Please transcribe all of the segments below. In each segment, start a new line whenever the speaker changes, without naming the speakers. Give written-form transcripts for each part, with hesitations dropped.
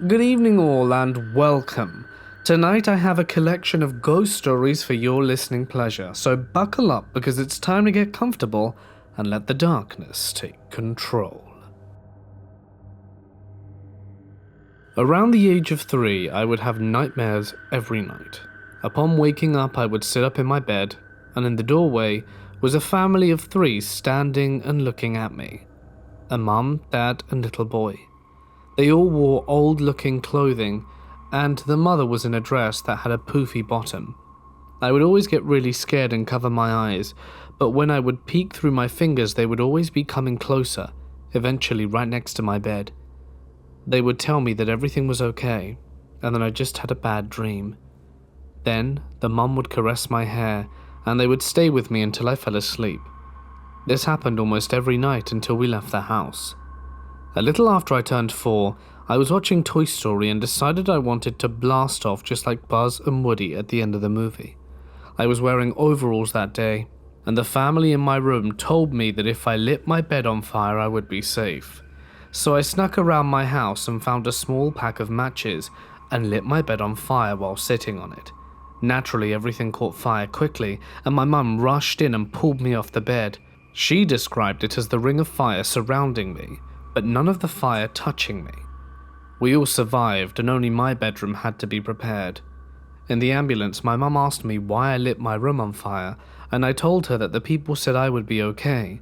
Good evening all and welcome. Tonight I have a collection of ghost stories for your listening pleasure, so buckle up because it's time to get comfortable and let the darkness take control. Around the age of 3, I would have nightmares every night. Upon waking up, I would sit up in my bed, and in the doorway was a family of 3 standing and looking at me. A mum, dad, and little boy. They all wore old-looking clothing, and the mother was in a dress that had a poofy bottom. I would always get really scared and cover my eyes, but when I would peek through my fingers, they would always be coming closer, eventually right next to my bed. They would tell me that everything was okay, and that I just had a bad dream. Then, the mum would caress my hair, and they would stay with me until I fell asleep. This happened almost every night until we left the house. A little after I turned 4, I was watching Toy Story and decided I wanted to blast off just like Buzz and Woody at the end of the movie. I was wearing overalls that day, and the family in my room told me that if I lit my bed on fire I would be safe. So I snuck around my house and found a small pack of matches and lit my bed on fire while sitting on it. Naturally, everything caught fire quickly, and my mum rushed in and pulled me off the bed. She described it as the ring of fire surrounding me, but none of the fire touching me. We all survived, and only my bedroom had to be prepared. In the ambulance, my mum asked me why I lit my room on fire, and I told her that the people said I would be okay.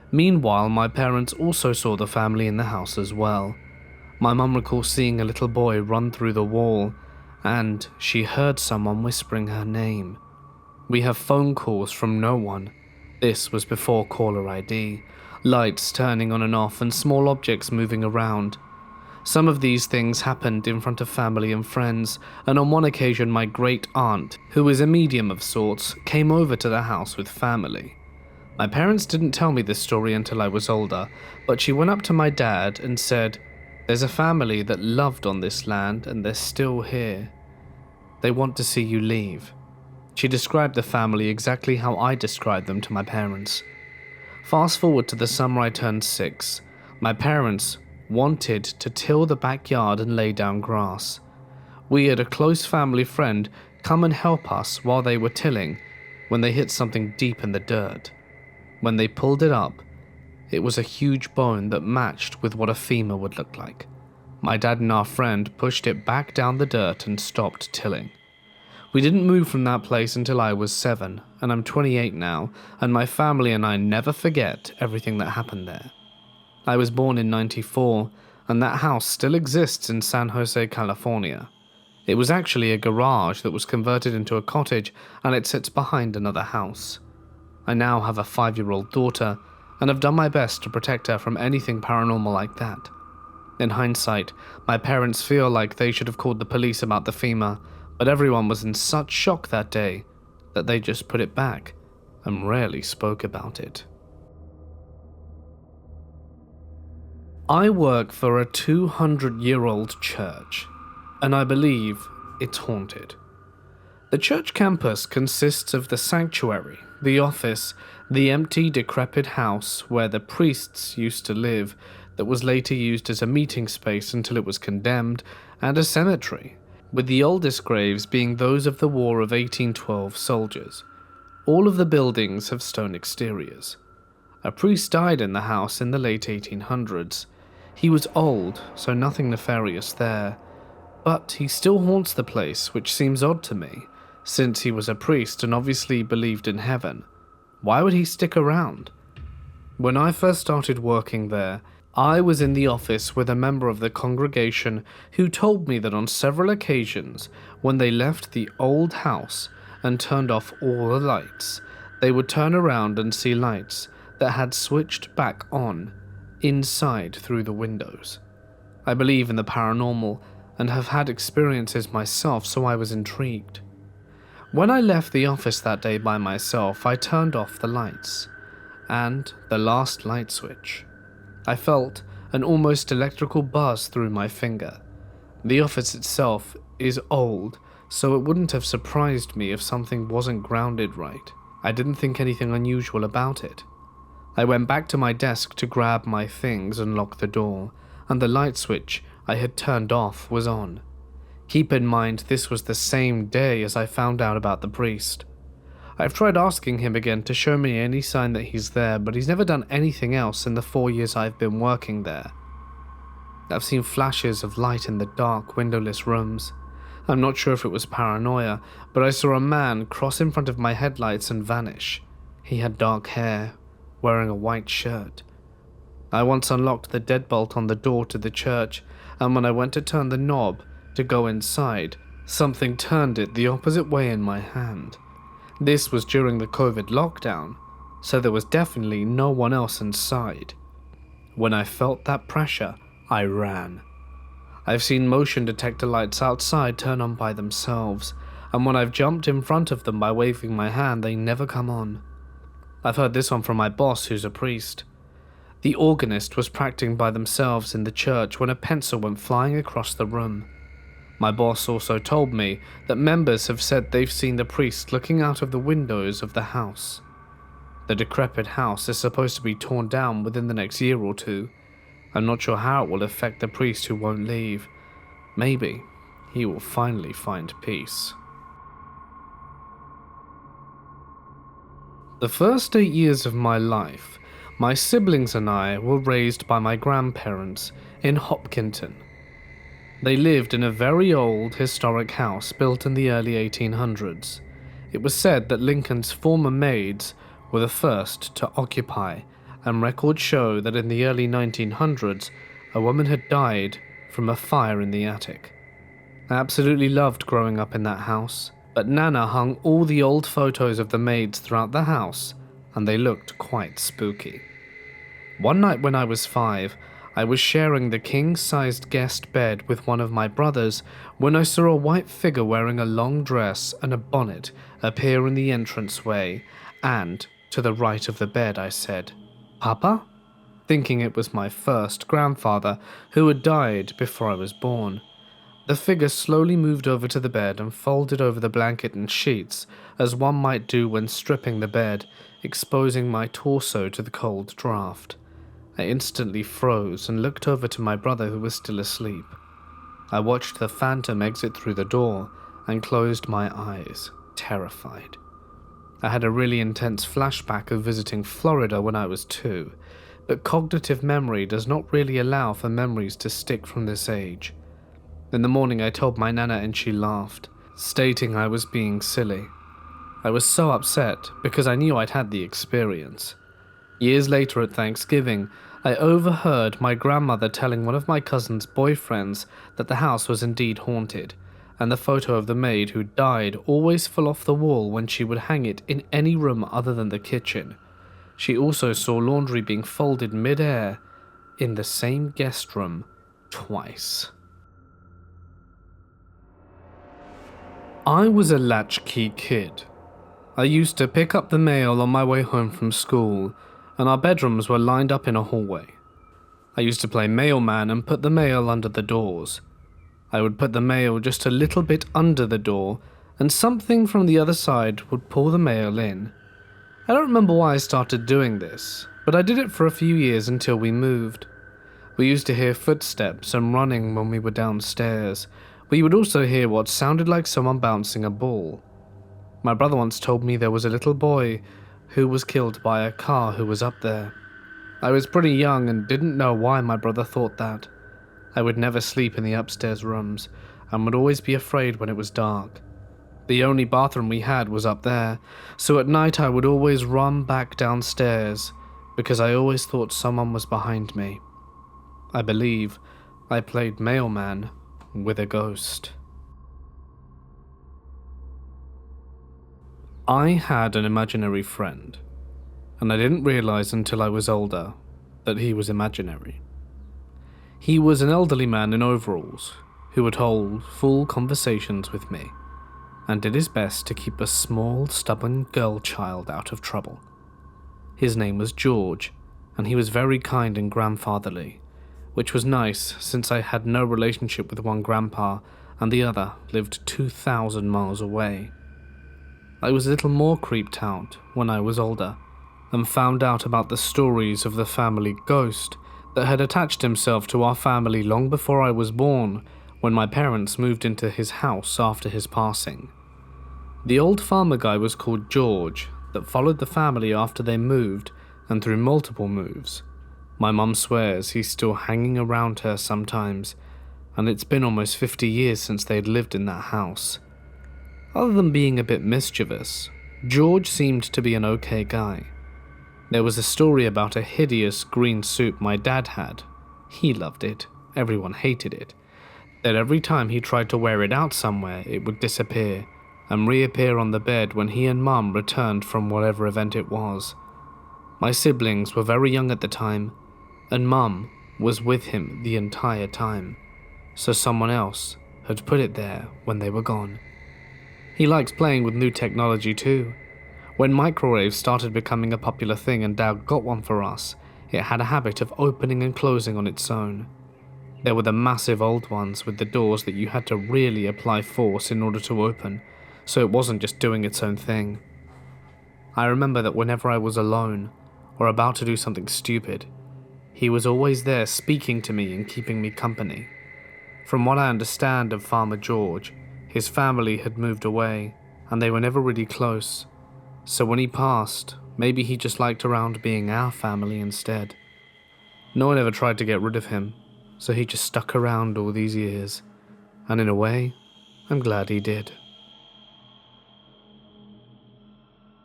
Meanwhile, my parents also saw the family in the house as well. My mum recalls seeing a little boy run through the wall, and she heard someone whispering her name. We have phone calls from no one. This was before caller ID. Lights turning on and off and small objects moving around. Some of these things happened in front of family and friends, and on one occasion my great aunt, who is a medium of sorts, came over to the house with family. My parents didn't tell me this story until I was older, but she went up to my dad and said, "There's a family that loved on this land and they're still here. They want to see you leave." She described the family exactly how I described them to my parents. Fast forward to the summer I turned 6. My parents wanted to till the backyard and lay down grass. We had a close family friend come and help us while they were tilling when they hit something deep in the dirt. When they pulled it up, it was a huge bone that matched with what a femur would look like. My dad and our friend pushed it back down the dirt and stopped tilling. We didn't move from that place until I was 7, and I'm 28 now, and my family and I never forget everything that happened there. I was born in 94, and that house still exists in San Jose, California. It was actually a garage that was converted into a cottage, and it sits behind another house. I now have a 5-year-old daughter, and have done my best to protect her from anything paranormal like that. In hindsight, my parents feel like they should have called the police about the femur, but everyone was in such shock that day that they just put it back and rarely spoke about it. I work for a 200-year-old church, and I believe it's haunted. The church campus consists of the sanctuary, the office, the empty, decrepit house where the priests used to live that was later used as a meeting space until it was condemned, and a cemetery, with the oldest graves being those of the War of 1812 soldiers. All of the buildings have stone exteriors. A priest died in the house in the late 1800s. He was old, so nothing nefarious there, but he still haunts the place, which seems odd to me, since he was a priest and obviously believed in heaven. Why would he stick around? When I first started working there, I was in the office with a member of the congregation who told me that on several occasions, when they left the old house and turned off all the lights, they would turn around and see lights that had switched back on inside through the windows. I believe in the paranormal and have had experiences myself, so I was intrigued. When I left the office that day by myself, I turned off the lights and the last light switch. I felt an almost electrical buzz through my finger. The office itself is old, so it wouldn't have surprised me if something wasn't grounded right. I didn't think anything unusual about it. I went back to my desk to grab my things and lock the door, and the light switch I had turned off was on. Keep in mind, this was the same day as I found out about the priest. I've tried asking him again to show me any sign that he's there, but he's never done anything else in the 4 years I've been working there. I've seen flashes of light in the dark, windowless rooms. I'm not sure if it was paranoia, but I saw a man cross in front of my headlights and vanish. He had dark hair, wearing a white shirt. I once unlocked the deadbolt on the door to the church, and when I went to turn the knob to go inside, something turned it the opposite way in my hand. This was during the COVID lockdown, so there was definitely no one else inside. When I felt that pressure, I ran. I've seen motion detector lights outside turn on by themselves, and when I've jumped in front of them by waving my hand, they never come on. I've heard this one from my boss, who's a priest. The organist was practicing by themselves in the church when a pencil went flying across the room. My boss also told me that members have said they've seen the priest looking out of the windows of the house. The decrepit house is supposed to be torn down within the next year or two. I'm not sure how it will affect the priest who won't leave. Maybe he will finally find peace. The first 8 years of my life, my siblings and I were raised by my grandparents in Hopkinton. They lived in a very old, historic house built in the early 1800s. It was said that Lincoln's former maids were the first to occupy, and records show that in the early 1900s, a woman had died from a fire in the attic. I absolutely loved growing up in that house, but Nana hung all the old photos of the maids throughout the house, and they looked quite spooky. One night when I was 5, I was sharing the king-sized guest bed with one of my brothers when I saw a white figure wearing a long dress and a bonnet appear in the entranceway, and to the right of the bed I said, "Papa?" thinking it was my first grandfather who had died before I was born. The figure slowly moved over to the bed and folded over the blanket and sheets as one might do when stripping the bed, exposing my torso to the cold draft. I instantly froze and looked over to my brother who was still asleep. I watched the phantom exit through the door and closed my eyes, terrified. I had a really intense flashback of visiting Florida when I was 2, but cognitive memory does not really allow for memories to stick from this age. In the morning I told my Nana and she laughed, stating I was being silly. I was so upset because I knew I'd had the experience. Years later at Thanksgiving, I overheard my grandmother telling one of my cousin's boyfriends that the house was indeed haunted, and the photo of the maid who died always fell off the wall when she would hang it in any room other than the kitchen. She also saw laundry being folded mid-air in the same guest room twice. I was a latchkey kid. I used to pick up the mail on my way home from school, and our bedrooms were lined up in a hallway. I used to play mailman and put the mail under the doors. I would put the mail just a little bit under the door, and something from the other side would pull the mail in. I don't remember why I started doing this, but I did it for a few years until we moved. We used to hear footsteps and running when we were downstairs. We would also hear what sounded like someone bouncing a ball. My brother once told me there was a little boy who was killed by a car who was up there. I was pretty young and didn't know why my brother thought that. I would never sleep in the upstairs rooms and would always be afraid when it was dark. The only bathroom we had was up there, so at night I would always run back downstairs because I always thought someone was behind me. I believe I played mailman with a ghost. I had an imaginary friend, and I didn't realize until I was older that he was imaginary. He was an elderly man in overalls who would hold full conversations with me and did his best to keep a small, stubborn girl child out of trouble. His name was George, and he was very kind and grandfatherly, which was nice since I had no relationship with one grandpa and the other lived 2,000 miles away. I was a little more creeped out when I was older and found out about the stories of the family ghost that had attached himself to our family long before I was born, when my parents moved into his house after his passing. The old farmer guy was called George, that followed the family after they moved and through multiple moves. My mum swears he's still hanging around her sometimes, and it's been almost 50 years since they'd lived in that house. Other than being a bit mischievous, George seemed to be an okay guy. There was a story about a hideous green soup my dad had. He loved it, everyone hated it. That every time he tried to wear it out somewhere, it would disappear and reappear on the bed when he and Mum returned from whatever event it was. My siblings were very young at the time, and Mum was with him the entire time, so someone else had put it there when they were gone. He likes playing with new technology too. When microwaves started becoming a popular thing and Dad got one for us, it had a habit of opening and closing on its own. There were the massive old ones with the doors that you had to really apply force in order to open, so it wasn't just doing its own thing. I remember that whenever I was alone, or about to do something stupid, he was always there speaking to me and keeping me company. From what I understand of Farmer George, his family had moved away, and they were never really close, so when he passed, maybe he just liked around being our family instead. No one ever tried to get rid of him, so he just stuck around all these years, and in a way, I'm glad he did.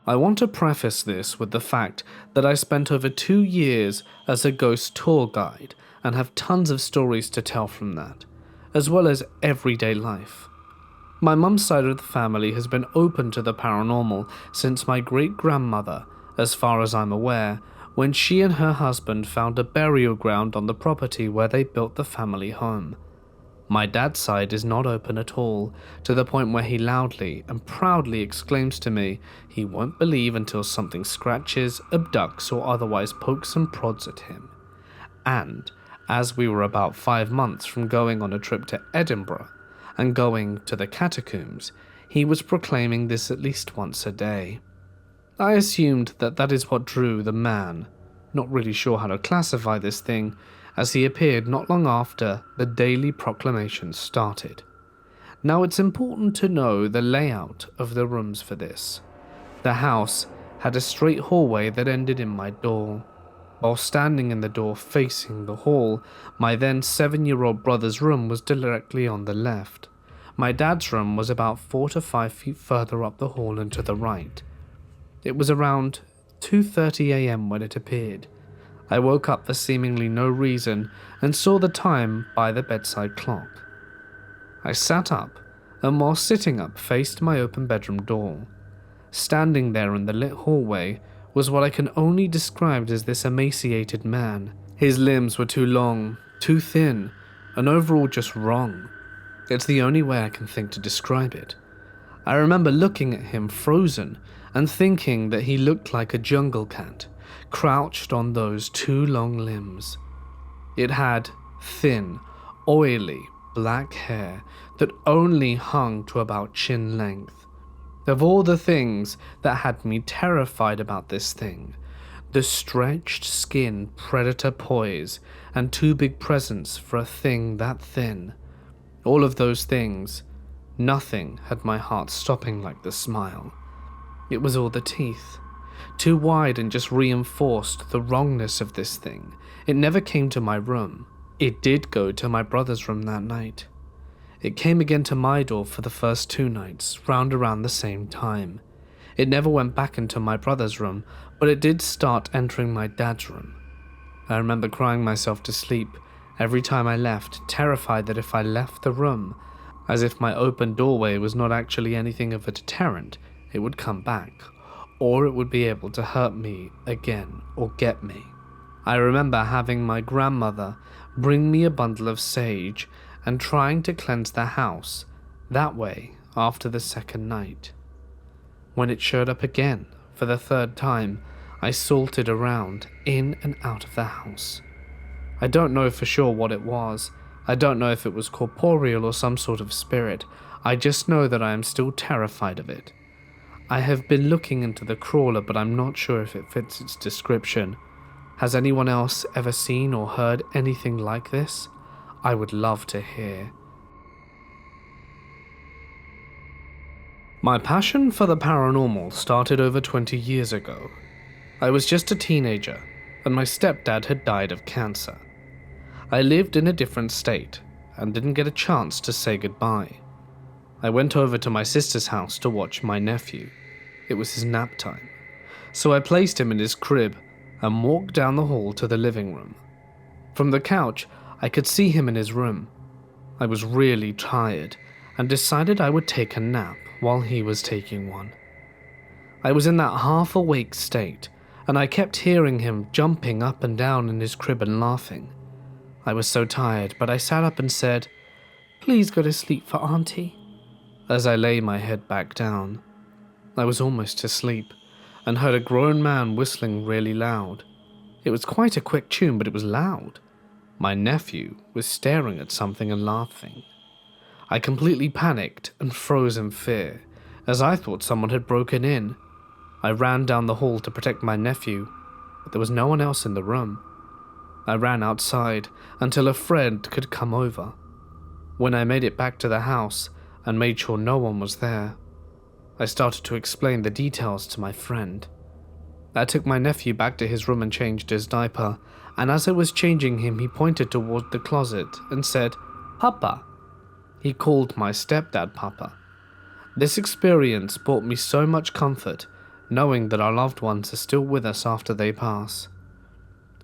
I want to preface this with the fact that I spent over 2 years as a ghost tour guide and have tons of stories to tell from that, as well as everyday life. My mum's side of the family has been open to the paranormal since my great-grandmother, as far as I'm aware, when she and her husband found a burial ground on the property where they built the family home. My dad's side is not open at all, to the point where he loudly and proudly exclaims to me he won't believe until something scratches, abducts, or otherwise pokes and prods at him. And, as we were about 5 months from going on a trip to Edinburgh and going to the catacombs, he was proclaiming this at least once a day. I assumed that that is what drew the man, not really sure how to classify this thing, as he appeared not long after the daily proclamations started. Now it's important to know the layout of the rooms for this. The house had a straight hallway that ended in my door. While standing in the door facing the hall, my then 7-year-old brother's room was directly on the left. My dad's room was about 4 to 5 feet further up the hall and to the right. It was around 2:30 a.m. when it appeared. I woke up for seemingly no reason and saw the time by the bedside clock. I sat up, and while sitting up faced my open bedroom door. Standing there in the lit hallway was what I can only describe as this emaciated man. His limbs were too long, too thin, and overall just wrong. It's the only way I can think to describe it. I remember looking at him frozen and thinking that he looked like a jungle cat, crouched on those 2 long limbs. It had thin, oily, black hair that only hung to about chin length. Of all the things that had me terrified about this thing, the stretched skin, predator poise, and too big presence for a thing that thin, all of those things, nothing had my heart stopping like the smile. It was all the teeth. Too wide and just reinforced the wrongness of this thing. It never came to my room. It did go to my brother's room that night. It came again to my door for the first 2 nights, round around the same time. It never went back into my brother's room, but it did start entering my dad's room. I remember crying myself to sleep every time I left, terrified that if I left the room, as if my open doorway was not actually anything of a deterrent, it would come back, or it would be able to hurt me again or get me. I remember having my grandmother bring me a bundle of sage and trying to cleanse the house that way after the 2nd night. When it showed up again for the 3rd time, I salted around in and out of the house. I don't know for sure what it was. I don't know if it was corporeal or some sort of spirit. I just know that I am still terrified of it. I have been looking into the crawler, but I'm not sure if it fits its description. Has anyone else ever seen or heard anything like this? I would love to hear. My passion for the paranormal started over 20 years ago. I was just a teenager, and my stepdad had died of cancer. I lived in a different state, and didn't get a chance to say goodbye. I went over to my sister's house to watch my nephew. It was his nap time, so I placed him in his crib and walked down the hall to the living room. From the couch, I could see him in his room. I was really tired and decided I would take a nap while he was taking one. I was in that half-awake state, and I kept hearing him jumping up and down in his crib and laughing. I was so tired, but I sat up and said, "Please go to sleep for Auntie," as I lay my head back down. I was almost asleep, and heard a grown man whistling really loud. It was quite a quick tune, but it was loud. My nephew was staring at something and laughing. I completely panicked and froze in fear, as I thought someone had broken in. I ran down the hall to protect my nephew, but there was no one else in the room. I ran outside until a friend could come over. When I made it back to the house and made sure no one was there, I started to explain the details to my friend. I took my nephew back to his room and changed his diaper, and as I was changing him, he pointed toward the closet and said, "Papa." He called my stepdad Papa. This experience brought me so much comfort, knowing that our loved ones are still with us after they pass.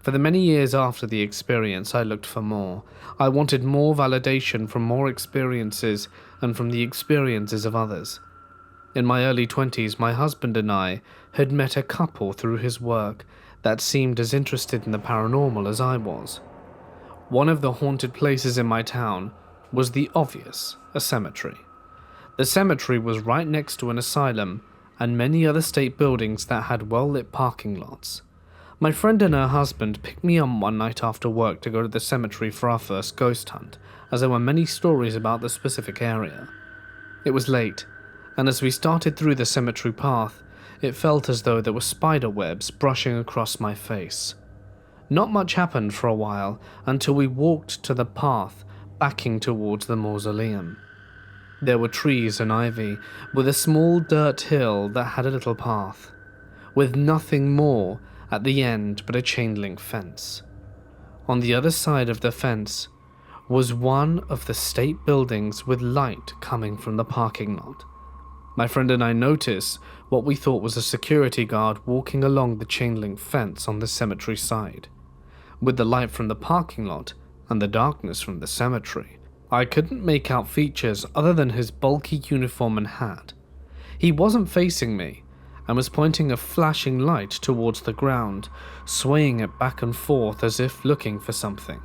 For the many years after the experience, I looked for more. I wanted more validation from more experiences and from the experiences of others. In my early 20s, my husband and I had met a couple through his work that seemed as interested in the paranormal as I was. One of the haunted places in my town was the obvious, a cemetery. The cemetery was right next to an asylum and many other state buildings that had well-lit parking lots. My friend and her husband picked me up one night after work to go to the cemetery for our first ghost hunt, as there were many stories about the specific area. It was late, and as we started through the cemetery path, it felt as though there were spider webs brushing across my face. Not much happened for a while until we walked to the path backing towards the mausoleum. There were trees and ivy, with a small dirt hill that had a little path, with nothing more at the end but a chain-link fence. On the other side of the fence was one of the state buildings with light coming from the parking lot. My friend and I noticed what we thought was a security guard walking along the chain-link fence on the cemetery side. With the light from the parking lot and the darkness from the cemetery, I couldn't make out features other than his bulky uniform and hat. He wasn't facing me, and was pointing a flashing light towards the ground, swaying it back and forth as if looking for something.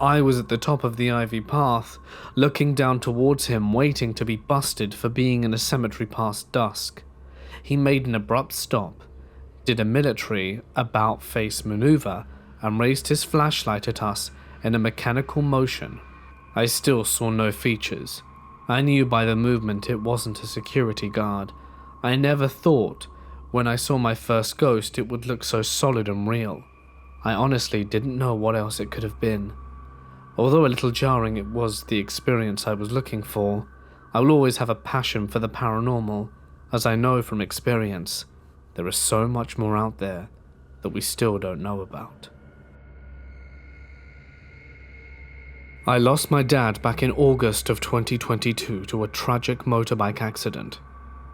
I was at the top of the ivy path, looking down towards him, waiting to be busted for being in a cemetery past dusk. He made an abrupt stop, did a military about-face maneuver, and raised his flashlight at us in a mechanical motion. I still saw no features. I knew by the movement it wasn't a security guard. I never thought, when I saw my first ghost, it would look so solid and real. I honestly didn't know what else it could have been. Although a little jarring, it was the experience I was looking for. I will always have a passion for the paranormal, as I know from experience, there is so much more out there that we still don't know about. I lost my dad back in August of 2022 to a tragic motorbike accident.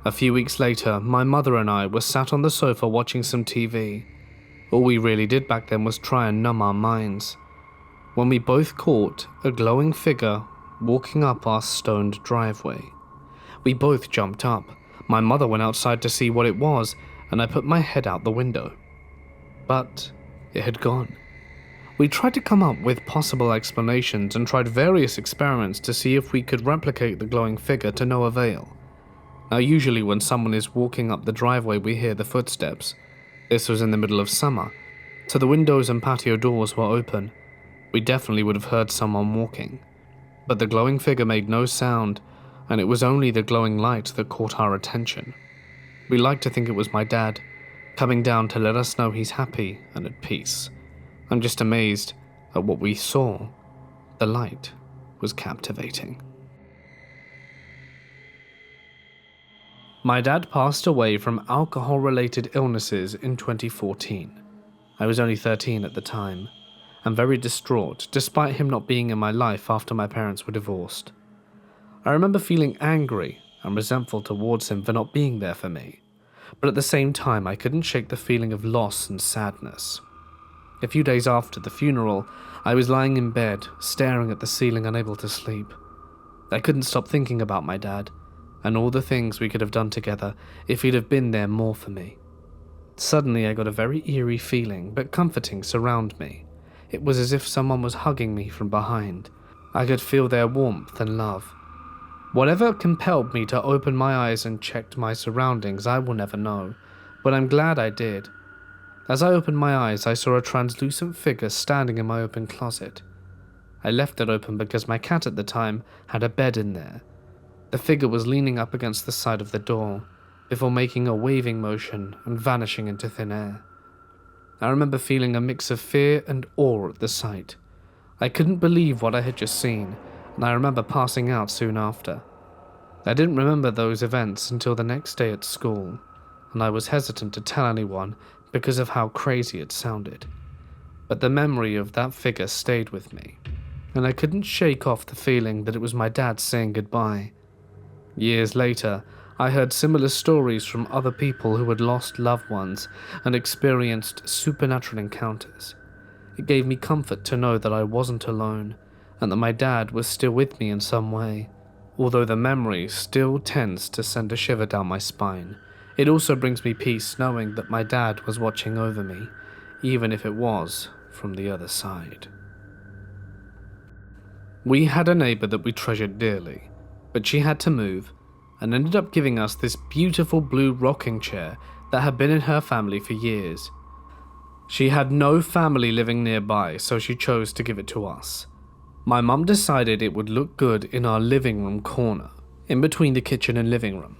A few weeks later, my mother and I were sat on the sofa watching some TV. All we really did back then was try and numb our minds, when we both caught a glowing figure walking up our stoned driveway. We both jumped up. My mother went outside to see what it was, and I put my head out the window. But it had gone. We tried to come up with possible explanations and tried various experiments to see if we could replicate the glowing figure, to no avail. Now usually when someone is walking up the driveway we hear the footsteps. This was in the middle of summer, so the windows and patio doors were open. We definitely would have heard someone walking. But the glowing figure made no sound, and it was only the glowing light that caught our attention. We like to think it was my dad, coming down to let us know he's happy and at peace. I'm just amazed at what we saw. The light was captivating. My dad passed away from alcohol-related illnesses in 2014. I was only 13 at the time, and very distraught despite him not being in my life after my parents were divorced. I remember feeling angry and resentful towards him for not being there for me, but at the same time I couldn't shake the feeling of loss and sadness. A few days after the funeral, I was lying in bed, staring at the ceiling, unable to sleep. I couldn't stop thinking about my dad, and all the things we could have done together if he'd have been there more for me. Suddenly I got a very eerie feeling, but comforting, surround me. It was as if someone was hugging me from behind. I could feel their warmth and love. Whatever compelled me to open my eyes and check my surroundings, I will never know, but I'm glad I did. As I opened my eyes, I saw a translucent figure standing in my open closet. I left it open because my cat at the time had a bed in there. The figure was leaning up against the side of the door, before making a waving motion and vanishing into thin air. I remember feeling a mix of fear and awe at the sight. I couldn't believe what I had just seen, and I remember passing out soon after. I didn't remember those events until the next day at school, and I was hesitant to tell anyone because of how crazy it sounded. But the memory of that figure stayed with me, and I couldn't shake off the feeling that it was my dad saying goodbye. Years later, I heard similar stories from other people who had lost loved ones and experienced supernatural encounters. It gave me comfort to know that I wasn't alone, and that my dad was still with me in some way. Although the memory still tends to send a shiver down my spine, it also brings me peace knowing that my dad was watching over me, even if it was from the other side. We had a neighbor that we treasured dearly, but she had to move and ended up giving us this beautiful blue rocking chair that had been in her family for years. She had no family living nearby, so she chose to give it to us. My mum decided it would look good in our living room corner, in between the kitchen and living room.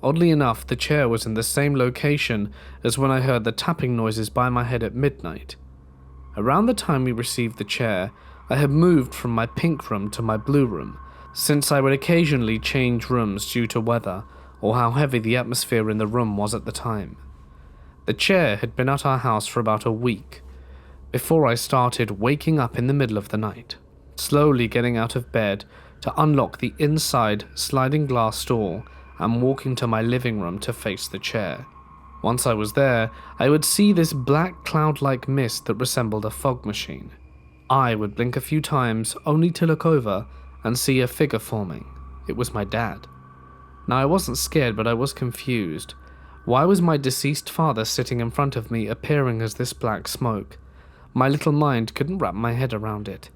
Oddly enough, the chair was in the same location as when I heard the tapping noises by my head at midnight. Around the time we received the chair, I had moved from my pink room to my blue room, since I would occasionally change rooms due to weather or how heavy the atmosphere in the room was at the time. The chair had been at our house for about a week, before I started waking up in the middle of the night, slowly getting out of bed to unlock the inside sliding glass door and walking to my living room to face the chair. Once I was there, I would see this black cloud-like mist that resembled a fog machine. I would blink a few times, only to look over and see a figure forming. It was my dad. Now I wasn't scared, but I was confused. Why was my deceased father sitting in front of me appearing as this black smoke? My little mind couldn't wrap my head around it.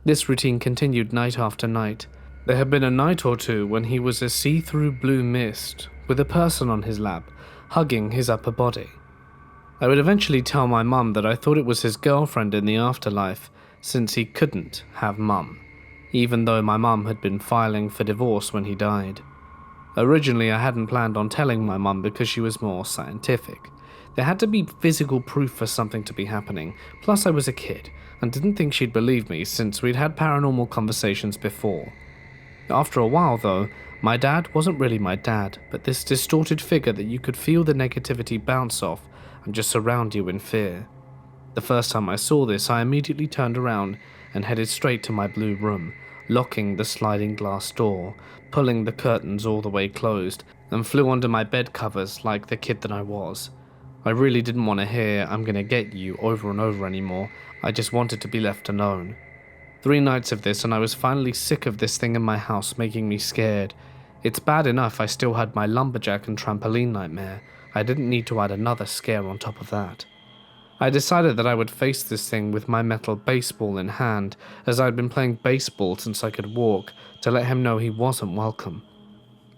This routine continued night after night. There had been a night or two when he was a see-through blue mist with a person on his lap, hugging his upper body. I would eventually tell my mum that I thought it was his girlfriend in the afterlife, since he couldn't have mum, even though my mum had been filing for divorce when he died. Originally, I hadn't planned on telling my mum because she was more scientific. There had to be physical proof for something to be happening, plus I was a kid, and didn't think she'd believe me since we'd had paranormal conversations before. After a while though, my dad wasn't really my dad, but this distorted figure that you could feel the negativity bounce off and just surround you in fear. The first time I saw this, I immediately turned around and headed straight to my blue room, locking the sliding glass door, pulling the curtains all the way closed, and flew under my bed covers like the kid that I was. I really didn't want to hear "I'm gonna get you" over and over anymore. I just wanted to be left alone. 3 nights of this and I was finally sick of this thing in my house making me scared. It's bad enough I still had my lumberjack and trampoline nightmare. I didn't need to add another scare on top of that. I decided that I would face this thing with my metal baseball in hand, as I'd been playing baseball since I could walk, to let him know he wasn't welcome.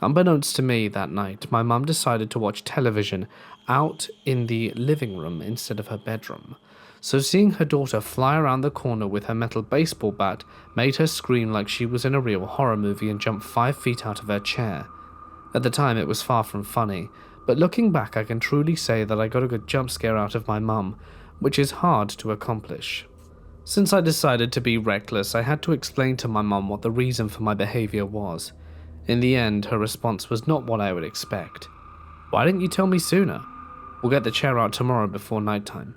Unbeknownst to me that night, my mum decided to watch television out in the living room instead of her bedroom. So seeing her daughter fly around the corner with her metal baseball bat made her scream like she was in a real horror movie and jump 5 feet out of her chair. At the time it was far from funny, but looking back I can truly say that I got a good jump scare out of my mum which is hard to accomplish. Since I decided to be reckless, I had to explain to my mum what the reason for my behavior was. In the end, her response was not what I would expect. "Why didn't you tell me sooner? We'll get the chair out tomorrow before nighttime."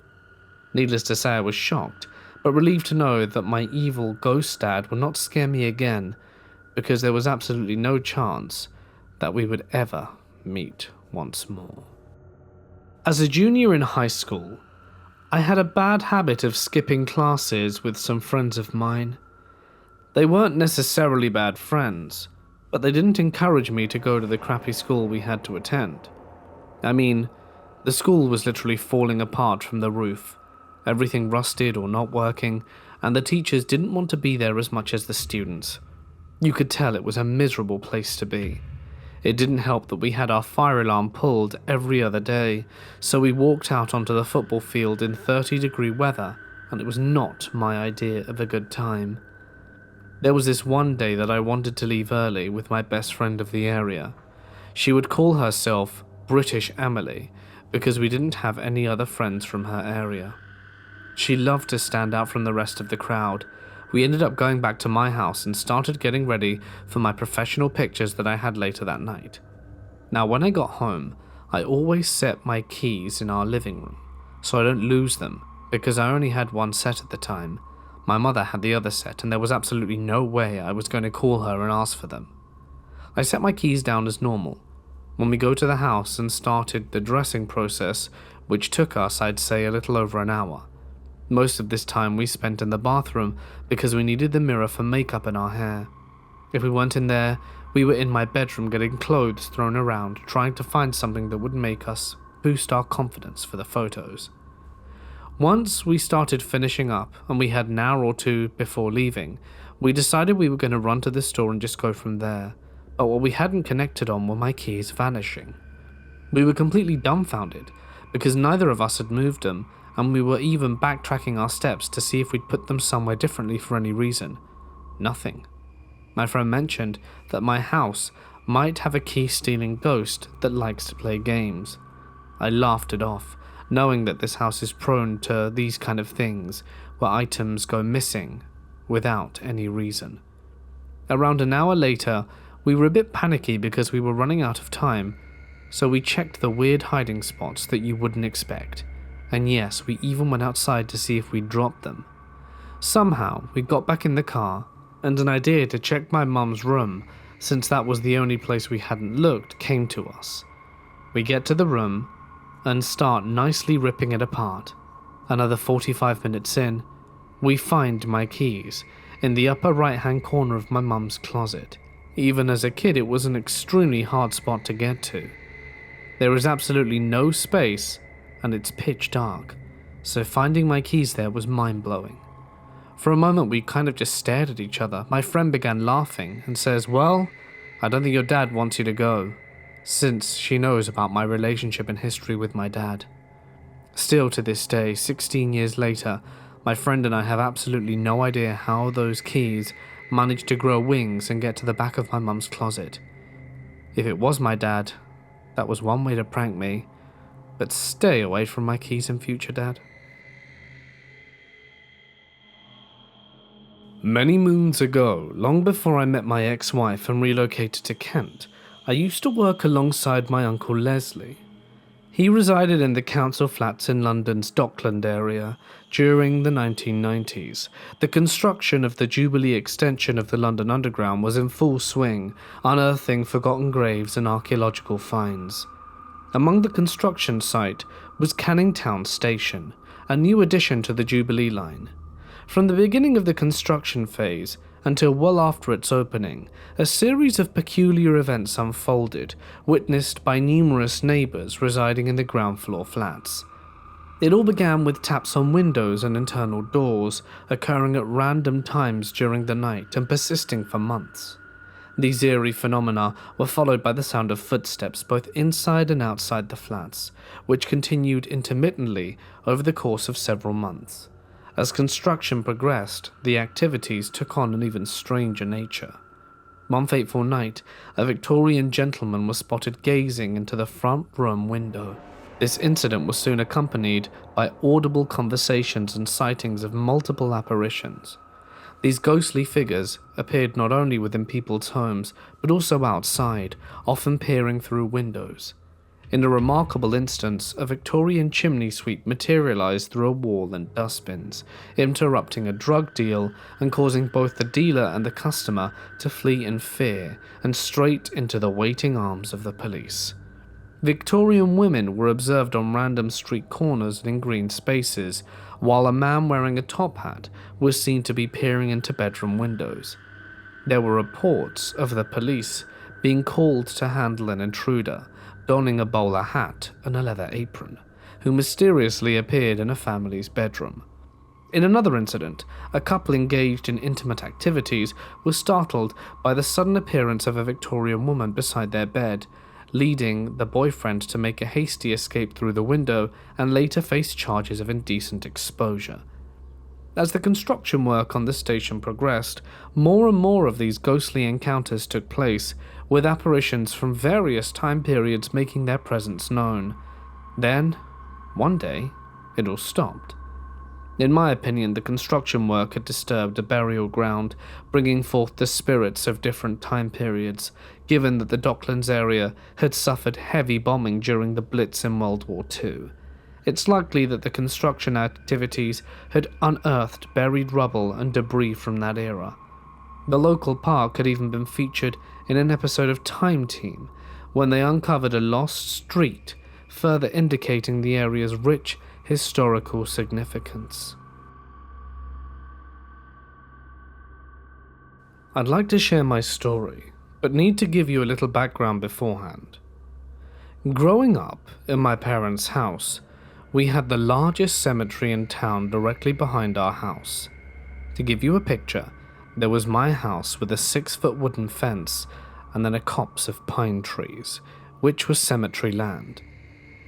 Needless to say, I was shocked, but relieved to know that my evil ghost dad would not scare me again, because there was absolutely no chance that we would ever meet once more. As a junior in high school, I had a bad habit of skipping classes with some friends of mine. They weren't necessarily bad friends, but they didn't encourage me to go to the crappy school we had to attend. I mean, the school was literally falling apart from the roof, everything rusted or not working, and the teachers didn't want to be there as much as the students. You could tell it was a miserable place to be. It didn't help that we had our fire alarm pulled every other day, so we walked out onto the football field in 30-degree weather, and it was not my idea of a good time. There was this one day that I wanted to leave early with my best friend of the area. She would call herself British Emily because we didn't have any other friends from her area. She loved to stand out from the rest of the crowd. We ended up going back to my house and started getting ready for my professional pictures that I had later that night. Now, when I got home, I always set my keys in our living room, so I don't lose them, because I only had one set at the time. My mother had the other set, and there was absolutely no way I was going to call her and ask for them. I set my keys down as normal. When we go to the house and started the dressing process, which took us, I'd say, a little over an hour. Most of this time we spent in the bathroom because we needed the mirror for makeup in our hair. If we weren't in there, we were in my bedroom getting clothes thrown around, trying to find something that would make us boost our confidence for the photos. Once we started finishing up, and we had an hour or two before leaving, we decided we were going to run to the store and just go from there, but what we hadn't connected on were my keys vanishing. We were completely dumbfounded, because neither of us had moved them, and we were even backtracking our steps to see if we'd put them somewhere differently for any reason. Nothing. My friend mentioned that my house might have a key-stealing ghost that likes to play games. I laughed it off, knowing that this house is prone to these kind of things, where items go missing without any reason. Around an hour later, we were a bit panicky because we were running out of time, so we checked the weird hiding spots that you wouldn't expect. And yes, we even went outside to see if we'd dropped them. Somehow, we got back in the car, and an idea to check my mum's room, since that was the only place we hadn't looked, came to us. We get to the room, and start nicely ripping it apart. Another 45 minutes in, we find my keys in the upper right-hand corner of my mum's closet. Even as a kid, it was an extremely hard spot to get to. There is absolutely no space, and it's pitch dark, so finding my keys there was mind-blowing. For a moment we kind of just stared at each other. My friend began laughing and says, "Well, I don't think your dad wants you to go," since she knows about my relationship and history with my dad. Still to this day, 16 years later, my friend and I have absolutely no idea how those keys managed to grow wings and get to the back of my mum's closet. If it was my dad, that was one way to prank me. But stay away from my keys in future, Dad. Many moons ago, long before I met my ex-wife and relocated to Kent, I used to work alongside my Uncle Leslie. He resided in the council flats in London's Dockland area during the 1990s. The construction of the Jubilee extension of the London Underground was in full swing, unearthing forgotten graves and archaeological finds. Among the construction site was Canning Town Station, a new addition to the Jubilee line. From the beginning of the construction phase until well after its opening, a series of peculiar events unfolded, witnessed by numerous neighbours residing in the ground floor flats. It all began with taps on windows and internal doors, occurring at random times during the night and persisting for months. These eerie phenomena were followed by the sound of footsteps both inside and outside the flats, which continued intermittently over the course of several months. As construction progressed, the activities took on an even stranger nature. One fateful night, a Victorian gentleman was spotted gazing into the front room window. This incident was soon accompanied by audible conversations and sightings of multiple apparitions. These ghostly figures appeared not only within people's homes, but also outside, often peering through windows. In a remarkable instance, a Victorian chimney sweep materialized through a wall and dustbins, interrupting a drug deal and causing both the dealer and the customer to flee in fear and straight into the waiting arms of the police. Victorian women were observed on random street corners and in green spaces, while a man wearing a top hat was seen to be peering into bedroom windows. There were reports of the police being called to handle an intruder, donning a bowler hat and a leather apron, who mysteriously appeared in a family's bedroom. In another incident, a couple engaged in intimate activities was startled by the sudden appearance of a Victorian woman beside their bed, leading the boyfriend to make a hasty escape through the window and later face charges of indecent exposure. As the construction work on the station progressed, more and more of these ghostly encounters took place, with apparitions from various time periods making their presence known. Then, one day, it all stopped. In my opinion, the construction work had disturbed a burial ground, bringing forth the spirits of different time periods, given that the Docklands area had suffered heavy bombing during the Blitz in World War II. It's likely that the construction activities had unearthed buried rubble and debris from that era. The local park had even been featured in an episode of Time Team, when they uncovered a lost street, further indicating the area's rich historical significance. I'd like to share my story, but need to give you a little background beforehand. Growing up in my parents' house, we had the largest cemetery in town directly behind our house. To give you a picture, there was my house with a 6-foot wooden fence and then a copse of pine trees, which was cemetery land.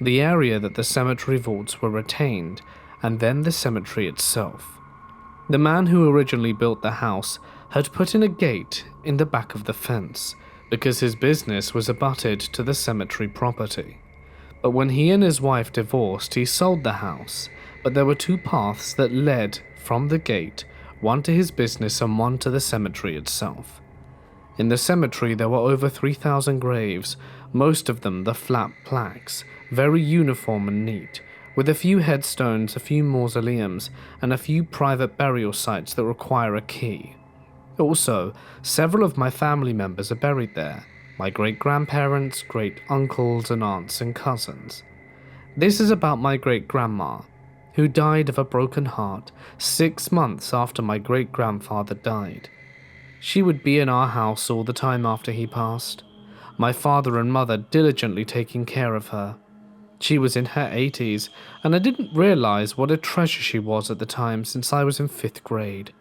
The area that the cemetery vaults were retained, and then the cemetery itself. The man who originally built the house had put in a gate in the back of the fence, because his business was abutted to the cemetery property. But when he and his wife divorced, he sold the house, but there were 2 paths that led from the gate, one to his business and one to the cemetery itself. In the cemetery there were over 3,000 graves, most of them the flat plaques, very uniform and neat, with a few headstones, a few mausoleums, and a few private burial sites that require a key. Also, several of my family members are buried there, my great-grandparents, great-uncles and aunts and cousins. This is about my great-grandma, who died of a broken heart 6 months after my great-grandfather died. She would be in our house all the time after he passed, my father and mother diligently taking care of her. She was in her 80s, and I didn't realize what a treasure she was at the time since I was in 5th grade.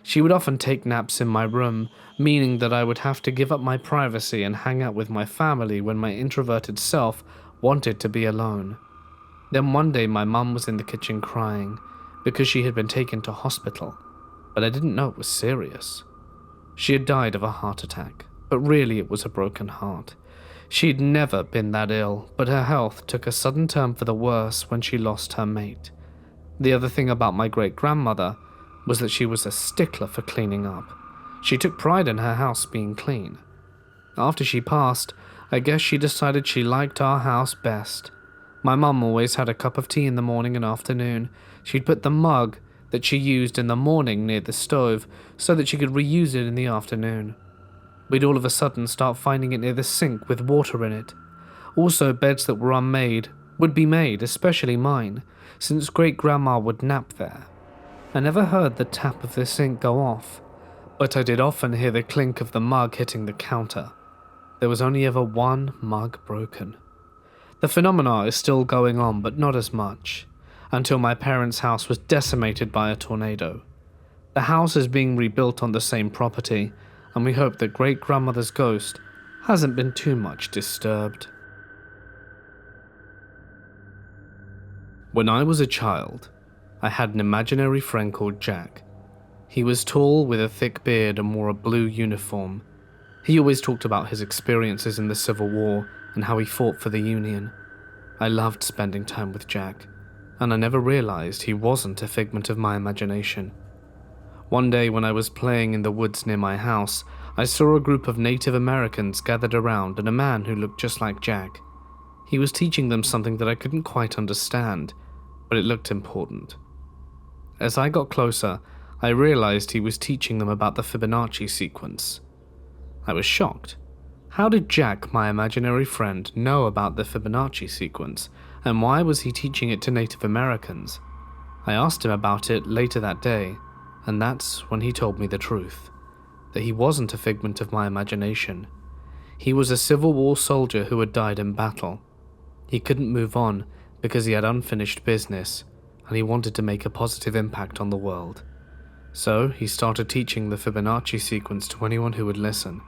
She would often take naps in my room, meaning that I would have to give up my privacy and hang out with my family when my introverted self wanted to be alone. Then one day my mum was in the kitchen crying because she had been taken to hospital, but I didn't know it was serious. She had died of a heart attack, but really it was a broken heart. She'd never been that ill, but her health took a sudden turn for the worse when she lost her mate. The other thing about my great-grandmother was that she was a stickler for cleaning up. She took pride in her house being clean. After she passed, I guess she decided she liked our house best. My mum always had a cup of tea in the morning and afternoon. She'd put the mug that she used in the morning near the stove so that she could reuse it in the afternoon. We'd all of a sudden start finding it near the sink with water in it. Also, beds that were unmade would be made, especially mine, since great-grandma would nap there. I never heard the tap of the sink go off, but I did often hear the clink of the mug hitting the counter. There was only ever one mug broken. The phenomena is still going on, but not as much, until my parents' house was decimated by a tornado. The house is being rebuilt on the same property, and we hope that great-grandmother's ghost hasn't been too much disturbed. When I was a child, I had an imaginary friend called Jack. He was tall with a thick beard and wore a blue uniform. He always talked about his experiences in the Civil War and how he fought for the Union. I loved spending time with Jack, and I never realized he wasn't a figment of my imagination. One day when I was playing in the woods near my house, I saw a group of Native Americans gathered around and a man who looked just like Jack. He was teaching them something that I couldn't quite understand, but it looked important. As I got closer, I realized he was teaching them about the Fibonacci sequence. I was shocked. How did Jack, my imaginary friend, know about the Fibonacci sequence, and why was he teaching it to Native Americans? I asked him about it later that day, and that's when he told me the truth, that he wasn't a figment of my imagination. He was a Civil War soldier who had died in battle. He couldn't move on because he had unfinished business, and he wanted to make a positive impact on the world. So he started teaching the Fibonacci sequence to anyone who would listen.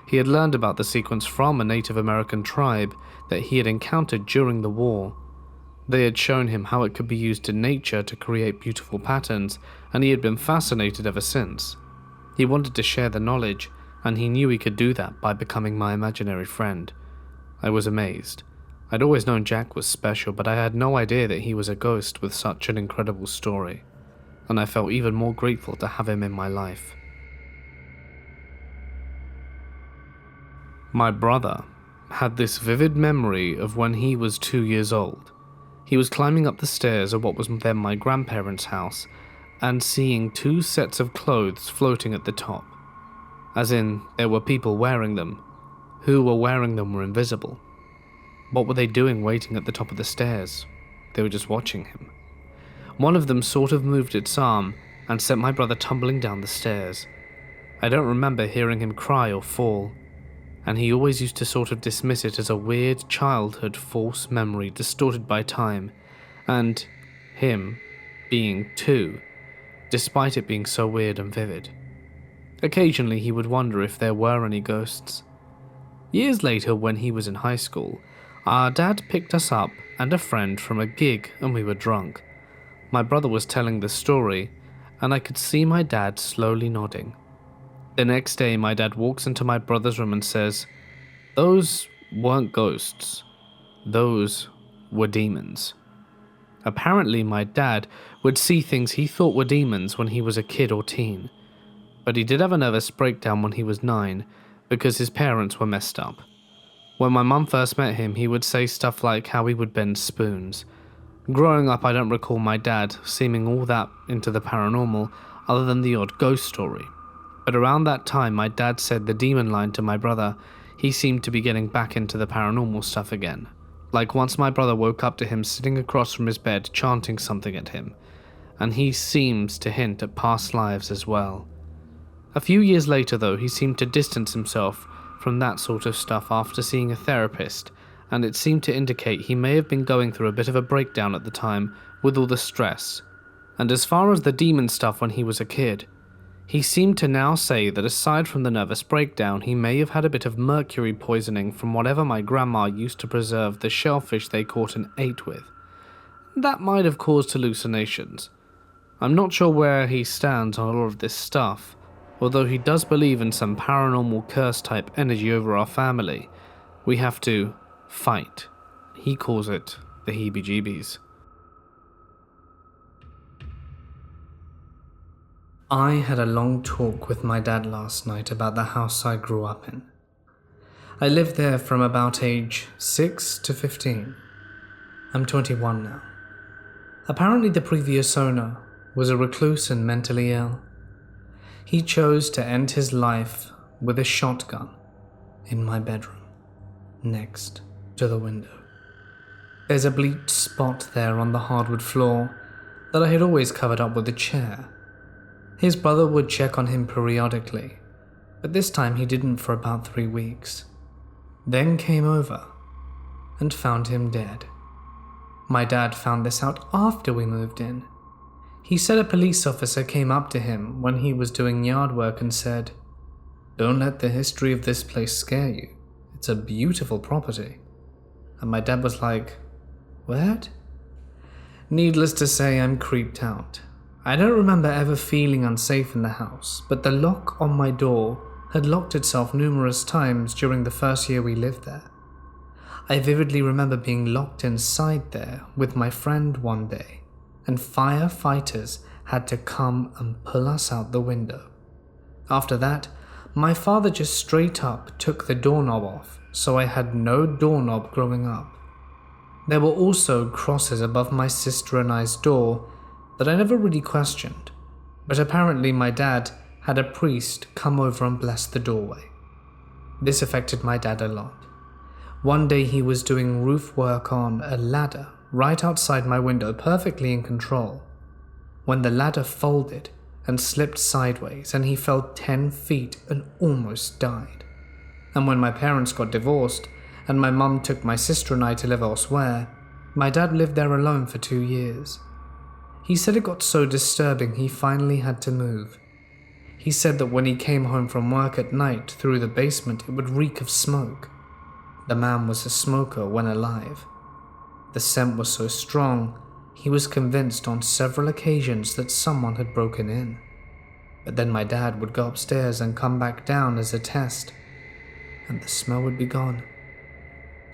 He had learned about the sequence from a Native American tribe that he had encountered during the war. They had shown him how it could be used in nature to create beautiful patterns, and he had been fascinated ever since. He wanted to share the knowledge, and he knew he could do that by becoming my imaginary friend. I was amazed. I'd always known Jack was special, but I had no idea that he was a ghost with such an incredible story, and I felt even more grateful to have him in my life. My brother had this vivid memory of when he was 2 years old. He was climbing up the stairs of what was then my grandparents' house and seeing 2 sets of clothes floating at the top. As in, there were people wearing them. Who were wearing them were invisible. What were they doing waiting at the top of the stairs? They were just watching him. One of them sort of moved its arm and sent my brother tumbling down the stairs. I don't remember hearing him cry or fall, and he always used to sort of dismiss it as a weird childhood false memory distorted by time, and him being 2, despite it being so weird and vivid. Occasionally he would wonder if there were any ghosts. Years later, when he was in high school, our dad picked us up and a friend from a gig and we were drunk. My brother was telling the story, and I could see my dad slowly nodding. The next day, my dad walks into my brother's room and says, "Those weren't ghosts. Those were demons." Apparently, my dad would see things he thought were demons when he was a kid or teen, but he did have a nervous breakdown when he was 9 because his parents were messed up. When my mum first met him, he would say stuff like how he would bend spoons. Growing up, I don't recall my dad seeming all that into the paranormal other than the odd ghost story. But around that time, my dad said the demon line to my brother. He seemed to be getting back into the paranormal stuff again. Like once my brother woke up to him sitting across from his bed chanting something at him, and he seems to hint at past lives as well. A few years later though, he seemed to distance himself from that sort of stuff after seeing a therapist, and it seemed to indicate he may have been going through a bit of a breakdown at the time with all the stress. And as far as the demon stuff when he was a kid, he seemed to now say that aside from the nervous breakdown, he may have had a bit of mercury poisoning from whatever my grandma used to preserve the shellfish they caught and ate with. That might have caused hallucinations. I'm not sure where he stands on all of this stuff, although he does believe in some paranormal curse-type energy over our family. We have to fight. He calls it the heebie-jeebies. I had a long talk with my dad last night about the house I grew up in. I lived there from about age 6 to 15. I'm 21 now. Apparently the previous owner was a recluse and mentally ill. He chose to end his life with a shotgun in my bedroom, next to the window. There's a bleached spot there on the hardwood floor that I had always covered up with a chair. His brother would check on him periodically, but this time he didn't for about 3 weeks. Then came over and found him dead. My dad found this out after we moved in. He said a police officer came up to him when he was doing yard work and said, "Don't let the history of this place scare you. It's a beautiful property." And my dad was like, "What?" Needless to say, I'm creeped out. I don't remember ever feeling unsafe in the house, but the lock on my door had locked itself numerous times during the first year we lived there.
I vividly remember being locked inside there with my friend one day, and firefighters had to come and pull us out the window. After that, my father just straight up took the doorknob off, so I had no doorknob growing up. There were also crosses above my sister and I's door that I never really questioned, but apparently my dad had a priest come over and bless the doorway. This affected my dad a lot. One day he was doing roof work on a ladder right outside my window, perfectly in control, when the ladder folded and slipped sideways and he fell 10 feet and almost died. And when my parents got divorced and my mum took my sister and I to live elsewhere, my dad lived there alone for 2 years. He said it got so disturbing he finally had to move. He said that when he came home from work at night through the basement, it would reek of smoke. The man was a smoker when alive. The scent was so strong, he was convinced on several occasions that someone had broken in. But then my dad would go upstairs and come back down as a test, and the smell would be gone.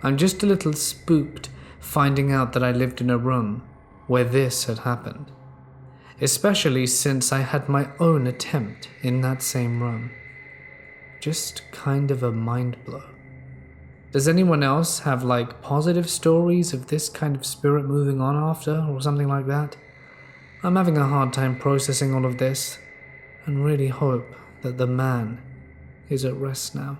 I'm just a little spooked finding out that I lived in a room where this had happened, especially since I had my own attempt in that same room. Just kind of a mind blow. Does anyone else have positive stories of this kind of spirit moving on after or something like that? I'm having a hard time processing all of this and really hope that the man is at rest now.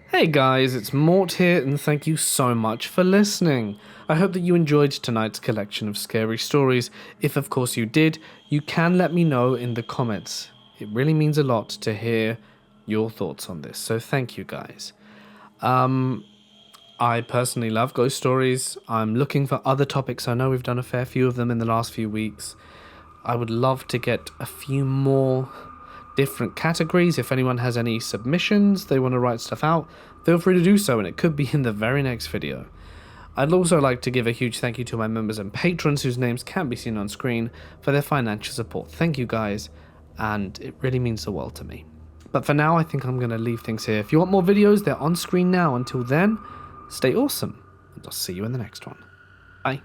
Hey guys, it's Mort here, and thank you so much for listening. I hope that you enjoyed tonight's collection of scary stories. If of course you did, you can let me know in the comments. It really means a lot to hear your thoughts on this, so thank you guys. I personally love ghost stories. I'm looking for other topics. I know we've done a fair few of them in the last few weeks. I would love to get a few more different categories. If anyone has any submissions, they want to write stuff out, feel free to do so, and it could be in the very next video. I'd also like to give a huge thank you to my members and patrons whose names can't be seen on screen for their financial support. Thank you guys, and it really means the world to me. But for now, I think I'm going to leave things here. If you want more videos, they're on screen now. Until then, stay awesome, and I'll see you in the next one. Bye.